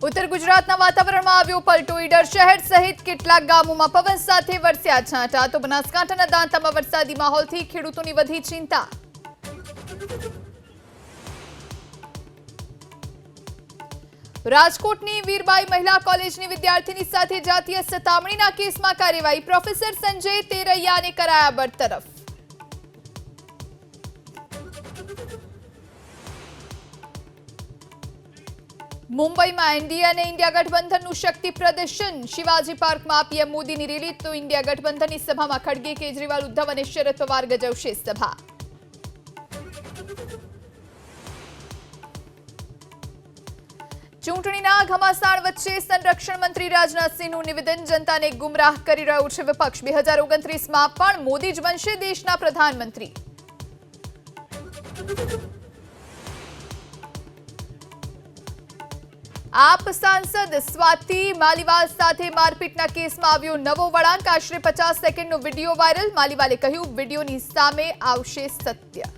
ઉત્તર ગુજરાતના વાતાવરણમાં આવ્યો પલટો. ઈડર શહેર સહિત કેટલાક ગામોમાં પવન સાથે વરસ્યા છાંટા. તો બનાસકાંઠાના દાંતામાં વરસાદી માહોલથી ખેડૂતોની વધી ચિંતા. રાજકોટની વીરબાઈ મહિલા કોલેજની વિદ્યાર્થીની સાથે જાતીય સતામણીના કેસમાં કાર્યવાહી. પ્રોફેસર સંજય તેરૈયાને કરાયા બરતરફ. મુંબઈમાં એનડીએ અને ઇન્ડિયા ગઠબંધનનું શક્તિ પ્રદર્શન. શિવાજી પાર્કમાં પીએમ મોદીની રેલી. તો ઇન્ડિયા ગઠબંધનની સભામાં ખડગે, કેજરીવાલ, ઉદ્ધવ અને શરદ પવાર ગજવશે સભા. ચૂંટણીના ઘમાસાણ વચ્ચે સંરક્ષણ મંત્રી રાજનાથસિંહનું નિવેદન. જનતાને ગુમરાહ કરી રહ્યું છે વિપક્ષ. 2029માં પણ મોદી જ બનશે દેશના પ્રધાનમંત્રી. આપ સાંસદ સ્વાતિ માલીવાલ સાથે મારપીટના કેસમાં આવ્યો નવો વળાંક. આશરે 50 સેકન્ડનો વિડીયો વાયરલ. માલીવાલે કહ્યું, વિડીયોની સામે આવશે સત્ય.